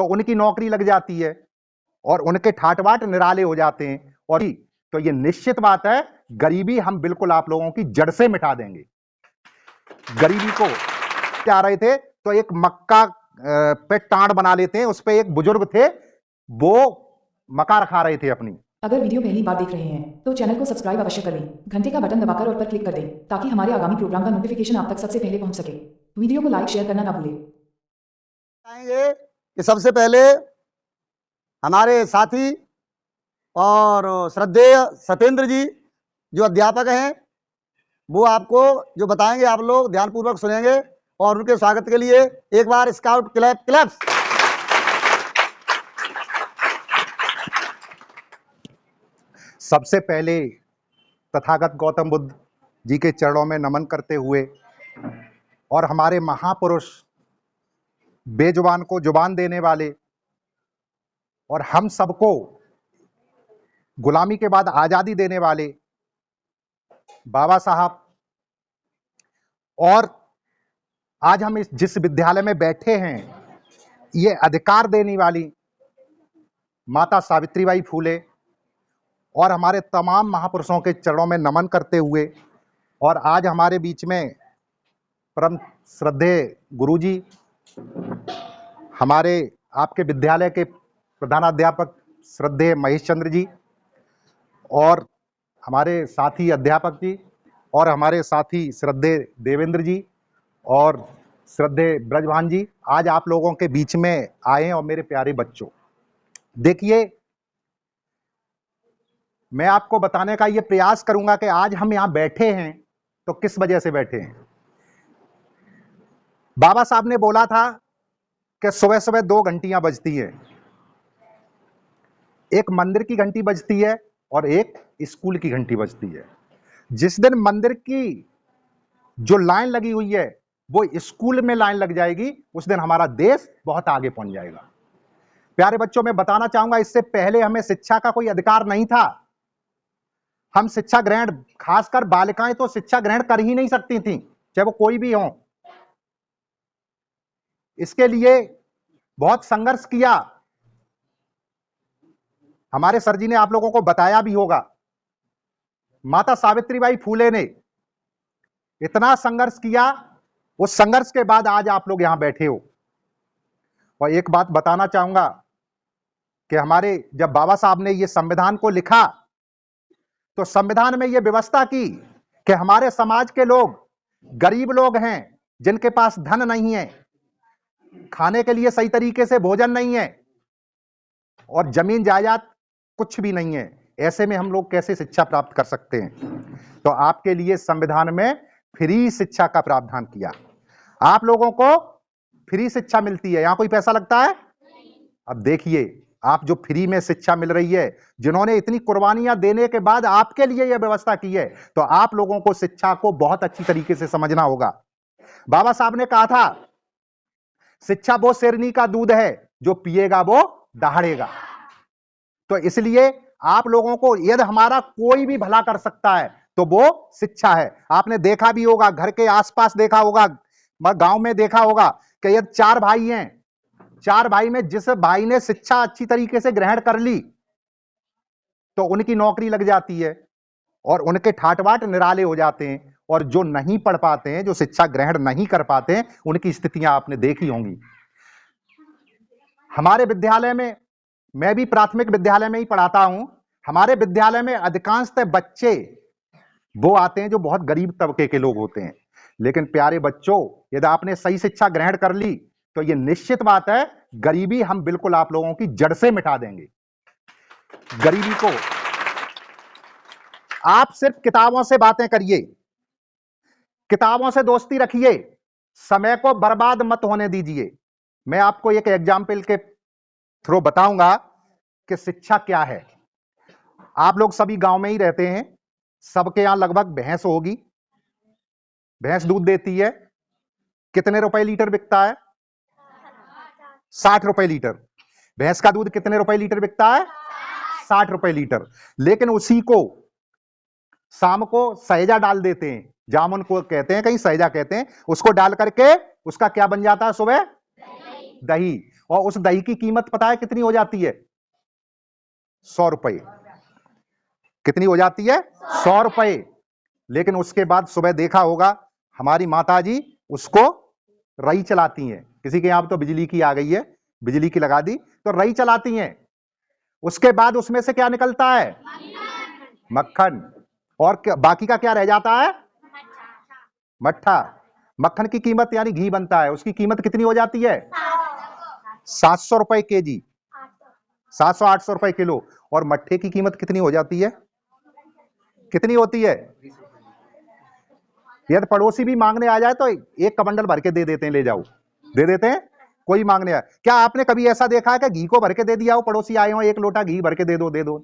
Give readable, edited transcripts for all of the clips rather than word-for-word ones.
तो उनकी नौकरी लग जाती है और उनके ठाट-बाट निराले हो जाते हैं। और तो ये निश्चित बात है, गरीबी हम बिल्कुल आप लोगों की जड़ से मिटा देंगे। गरीबी को जा रहे थे तो एक मक्का पे टांड बना लेते हैं, उस पे एक बुजुर्ग थे, वो मक्का रखा रहे थे अपनी। अगर वीडियो पहली बार देख रहे हैं तो चैनल को सब्सक्राइब अवश्य करें, घंटे का बटन दबाकर और पर क्लिक कर दें ताकि हमारे आगामी प्रोग्राम का नोटिफिकेशन आप तक सबसे पहले पहुंच सके। वीडियो को लाइक शेयर करना ना भूलें। चाहेंगे कि सबसे पहले हमारे साथी और श्रद्धेय सत्येंद्र जी जो अध्यापक हैं वो आपको जो बताएंगे आप लोग ध्यानपूर्वक सुनेंगे और उनके स्वागत के लिए एक बार स्काउट क्लैप्स। सबसे पहले तथागत गौतम बुद्ध जी के चरणों में नमन करते हुए और हमारे महापुरुष बेजुबान को जुबान देने वाले और हम सबको गुलामी के बाद आजादी देने वाले बाबा साहब, और आज हम जिस विद्यालय में बैठे हैं ये अधिकार देने वाली माता सावित्रीबाई फूले और हमारे तमाम महापुरुषों के चरणों में नमन करते हुए, और आज हमारे बीच में परम श्रद्धेय गुरुजी, हमारे आपके विद्यालय के प्रधानाध्यापक श्रद्धेय महेश चंद्र जी, और हमारे साथी अध्यापक जी, और हमारे साथी श्रद्धेय देवेंद्र जी और श्रद्धेय ब्रजभान जी, आज आप लोगों के बीच में आए हैं। और मेरे प्यारे बच्चों, देखिए, मैं आपको बताने का ये प्रयास करूंगा कि आज हम यहां बैठे हैं तो किस वजह से बैठे हैं। बाबा साहब ने बोला था कि सुबह सुबह 2 घंटियां बजती हैं, एक मंदिर की घंटी बजती है और एक स्कूल की घंटी बजती है। जिस दिन मंदिर की जो लाइन लगी हुई है वो स्कूल में लाइन लग जाएगी, उस दिन हमारा देश बहुत आगे पहुंच जाएगा। प्यारे बच्चों, मैं बताना चाहूंगा, इससे पहले हमें शिक्षा का कोई अधिकार नहीं था। हम शिक्षा ग्रहण, खासकर बालिकाएं तो शिक्षा ग्रहण कर ही नहीं सकती थी, चाहे वो कोई भी हो। इसके लिए बहुत संघर्ष किया। हमारे सर जी ने आप लोगों को बताया भी होगा, माता सावित्रीबाई फूले ने इतना संघर्ष किया, उस संघर्ष के बाद आज आप लोग यहां बैठे हो। और एक बात बताना चाहूंगा कि हमारे जब बाबा साहब ने ये संविधान को लिखा तो संविधान में यह व्यवस्था की कि हमारे समाज के लोग, गरीब लोग हैं जिनके पास धन नहीं है, खाने के लिए सही तरीके से भोजन नहीं है और जमीन जायदाद कुछ भी नहीं है, ऐसे में हम लोग कैसे शिक्षा प्राप्त कर सकते हैं। तो आपके लिए संविधान में फ्री शिक्षा का प्रावधान किया। आप लोगों को फ्री शिक्षा मिलती है, यहां कोई पैसा लगता है? अब देखिए, आप जो फ्री में शिक्षा मिल रही है, जिन्होंने इतनी कुर्बानियां देने के बाद आपके लिए यह व्यवस्था की है, तो आप लोगों को शिक्षा को बहुत अच्छी तरीके से समझना होगा। बाबा साहब ने कहा था, शिक्षा वो शेरनी का दूध है, जो पिएगा वो दहाड़ेगा। तो इसलिए आप लोगों को यदि हमारा कोई भी भला कर सकता है तो वो शिक्षा है। आपने देखा भी होगा, घर के आसपास देखा होगा, गांव में देखा होगा कि यदि 4 भाई हैं, 4 भाई में जिस भाई ने शिक्षा अच्छी तरीके से ग्रहण कर ली तो उनकी नौकरी लग जाती है और उनके ठाट-बाट निराले हो जाते हैं, और जो नहीं पढ़ पाते हैं, जो शिक्षा ग्रहण नहीं कर पाते हैं, उनकी स्थितियां आपने देखी होंगी। हमारे विद्यालय में, मैं भी प्राथमिक विद्यालय में ही पढ़ाता हूं, हमारे विद्यालय में अधिकांशतः बच्चे वो आते हैं जो बहुत गरीब तबके के लोग होते हैं। लेकिन प्यारे बच्चों, यदि आपने सही शिक्षा ग्रहण कर ली तो यह निश्चित बात है, गरीबी हम बिल्कुल आप लोगों की जड़ से मिटा देंगे। गरीबी को आप सिर्फ किताबों से बातें करिए, किताबों से दोस्ती रखिए, समय को बर्बाद मत होने दीजिए। मैं आपको एक एग्जाम्पल के थ्रू बताऊंगा कि शिक्षा क्या है। आप लोग सभी गांव में ही रहते हैं, सबके यहां लगभग भैंस होगी, भैंस दूध देती है। कितने रुपए लीटर बिकता है? 60 रुपए लीटर। भैंस का दूध कितने रुपए लीटर बिकता है? 60 रुपए लीटर। लेकिन उसी को शाम को सहेजा डाल देते हैं, जामुन को कहते हैं, कहीं सहेजा कहते हैं, उसको डाल करके उसका क्या बन जाता है? सुबह दही। और उस दही की कीमत पता है कितनी हो जाती है? 100 रुपए। कितनी हो जाती है? 100 रुपए। लेकिन उसके बाद सुबह देखा होगा हमारी माता जी उसको रई चलाती हैं। किसी के यहां तो बिजली की आ गई है, बिजली की लगा दी तो रई चलाती हैं। उसके बाद उसमें से क्या निकलता है? मक्खन। और बाकी का क्या रह जाता है? मट्ठा। मक्खन की कीमत यानी घी बनता है, उसकी कीमत कितनी हो जाती है? 700 रुपए केजी, 700-800 रुपए किलो। और मट्ठे की कीमत कितनी हो जाती है? कितनी होती है? यदि पड़ोसी भी मांगने आ जाए तो एक कमंडल भर के दे देते हैं, ले जाओ, दे देते हैं। कोई मांगने आए, क्या आपने कभी ऐसा देखा है कि घी को भर के दे दिया हो, पड़ोसी आए हो, एक लोटा घी भर के दे दो, दे दो,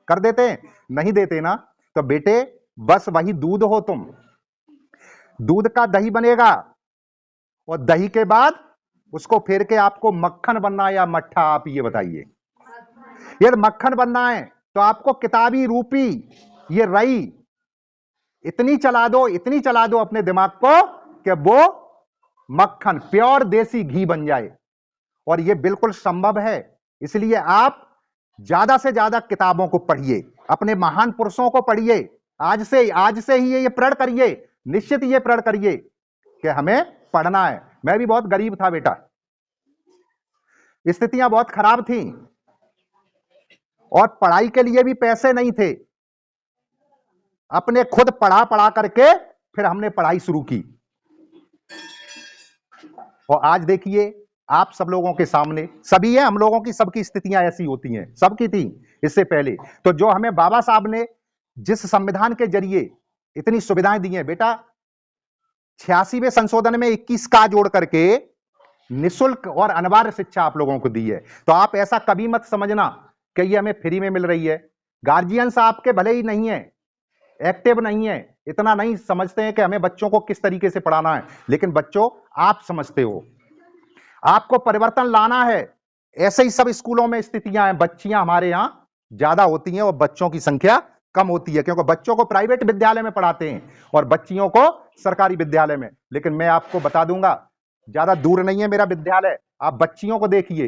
कर देते हैं? नहीं देते ना। तो बेटे बस वही दूध हो तुम, दूध का दही बनेगा और दही के बाद उसको फेर के आपको मक्खन बनना है या मट्ठा, आप ये बताइए। यदि मक्खन बनना है तो आपको किताबी रूपी ये रई इतनी चला दो, इतनी चला दो अपने दिमाग को कि वो मक्खन प्योर देसी घी बन जाए। और ये बिल्कुल संभव है। इसलिए आप ज्यादा से ज्यादा किताबों को पढ़िए, अपने महान पुरुषों को पढ़िए। आज से ही ये प्रण करिए, निश्चित ये प्रण करिए कि हमें पढ़ना है। मैं भी बहुत गरीब था बेटा, स्थितियां बहुत खराब थी और पढ़ाई के लिए भी पैसे नहीं थे। अपने खुद पढ़ा पढ़ा करके फिर हमने पढ़ाई शुरू की। और आज देखिए आप सब लोगों के सामने सभी है, हम लोगों की सबकी स्थितियां ऐसी होती हैं, सबकी थी इससे पहले। तो जो हमें बाबा साहब ने जिस संविधान के जरिए इतनी सुविधाएं दी हैं बेटा, 86वें संशोधन में 21 का जोड़ करके निःशुल्क और अनिवार्य शिक्षा आप लोगों को दी है। तो आप ऐसा कभी मत समझना कि ये हमें फ्री में मिल रही है। गार्जियंस आपके भले ही नहीं है, एक्टिव नहीं है, इतना नहीं समझते हैं कि हमें बच्चों को किस तरीके से पढ़ाना है, लेकिन बच्चों आप समझते हो, आपको परिवर्तन लाना है। ऐसे ही सब स्कूलों में स्थितियां हैं, बच्चियां हमारे यहां ज्यादा होती हैं और बच्चों की संख्या कम होती है, क्योंकि बच्चों को प्राइवेट विद्यालय में पढ़ाते हैं और बच्चियों को सरकारी विद्यालय में। लेकिन मैं आपको बता दूंगा, ज्यादा दूर नहीं है मेरा विद्यालय, आप बच्चियों को देखिए,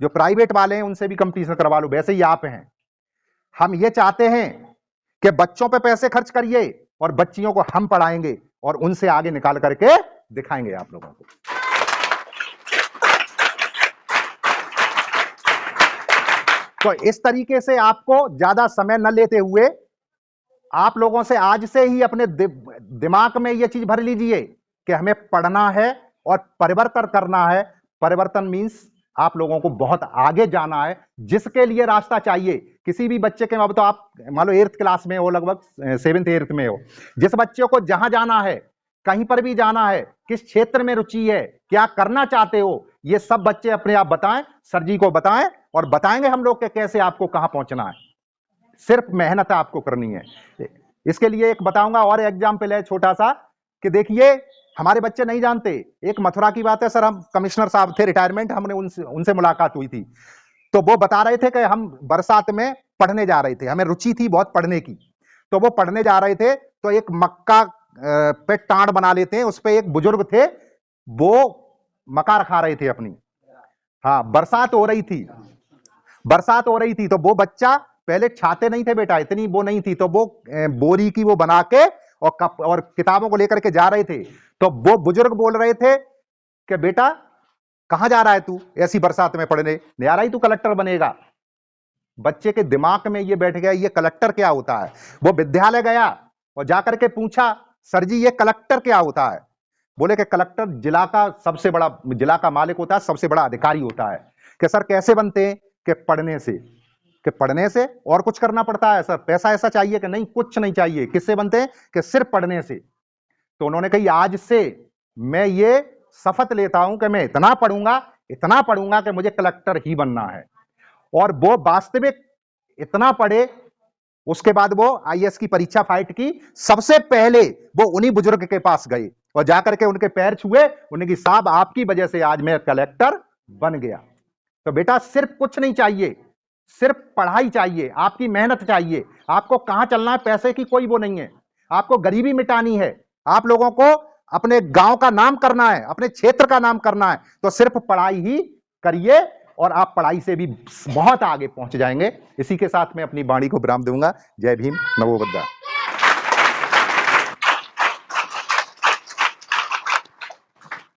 जो प्राइवेट वाले हैं उनसे भी कंपटीशन करवा लो, वैसे ही आप हैं। हम ये चाहते हैं कि बच्चों पे पैसे खर्च करिए और बच्चियों को हम पढ़ाएंगे और उनसे आगे निकाल करके दिखाएंगे आप लोगों को। तो इस तरीके से आपको ज्यादा समय न लेते हुए आप लोगों से आज से ही अपने दिमाग में यह चीज भर लीजिए कि हमें पढ़ना है और परिवर्तन करना है। परिवर्तन मींस आप लोगों को बहुत आगे जाना है, जिसके लिए रास्ता चाहिए। किसी भी बच्चे के, अब तो आप मान लो 8th क्लास में हो, लगभग 7th 8th में हो, जिस बच्चे को जहां जाना है, कहीं पर भी जाना है, किस क्षेत्र में रुचि है, क्या करना चाहते हो, ये सब बच्चे अपने आप बताएं, सर जी को बताएं और बताएंगे हम लोग कि कैसे आपको कहां पहुंचना है। सिर्फ मेहनत आपको करनी है। इसके लिए एक बताऊंगा और एग्जाम्पल है छोटा सा, कि देखिए हमारे बच्चे नहीं जानते, एक मथुरा की बात है सर, हम कमिश्नर साहब थे रिटायरमेंट, हमने उनसे मुलाकात हुई थी, तो वो बता रहे थे कि हम बरसात में पढ़ने जा रहे थे, हमें रुचि थी बहुत पढ़ने की, तो वो पढ़ने जा रहे थे, तो एक मक्का पे टांड बना लेते हैं, उस पे एक बुजुर्ग थे, वो मक्का रखा रहे थे अपनी, हाँ बरसात हो रही थी, बरसात हो रही थी, तो वो बच्चा, पहले छाते नहीं थे बेटा, इतनी वो नहीं थी, तो वो बोरी की वो बना के और कप और किताबों को लेकर के जा रहे थे। तो वो बुजुर्ग बोल रहे थे कि बेटा कहां जा रहा है तू ऐसी बरसात में पढ़ने, नहीं आ रहा ही तू कलेक्टर बनेगा। बच्चे के दिमाग में ये बैठ गया, ये कलेक्टर क्या होता है। वो विद्यालय गया और जाकर के पूछा, सर जी ये कलेक्टर क्या होता है। बोले कि कलेक्टर जिला का सबसे बड़ा, जिला का मालिक होता है, सबसे बड़ा अधिकारी होता है। कि सर कैसे बनते हैं, कि पढ़ने से। कि पढ़ने से और कुछ करना पड़ता है सर, पैसा ऐसा चाहिए कि नहीं, कुछ नहीं चाहिए। किससे बनते हैं, कि सिर्फ पढ़ने से। तो उन्होंने कही आज से मैं ये शपथ लेता हूं कि मैं इतना पढ़ूंगा कि मुझे कलेक्टर ही बनना है। और वो वास्तविक इतना पढ़े, उसके बाद वो आईएएस की परीक्षा फाइट की। सबसे पहले वो उन्हीं बुजुर्ग के पास गए और जाकर के उनके पैर छुए, उन्हें कि साहब आपकी वजह से आज मैं कलेक्टर बन गया। तो बेटा सिर्फ कुछ नहीं चाहिए, सिर्फ पढ़ाई चाहिए, आपकी मेहनत चाहिए। आपको कहां चलना है, पैसे की कोई वो नहीं है, आपको गरीबी मिटानी है, आप लोगों को अपने गांव का नाम करना है, अपने क्षेत्र का नाम करना है, तो सिर्फ पढ़ाई ही करिए और आप पढ़ाई से भी बहुत आगे पहुंच जाएंगे। इसी के साथ मैं अपनी वाणी को विराम दूंगा। जय भीम, नमो बुद्धाय।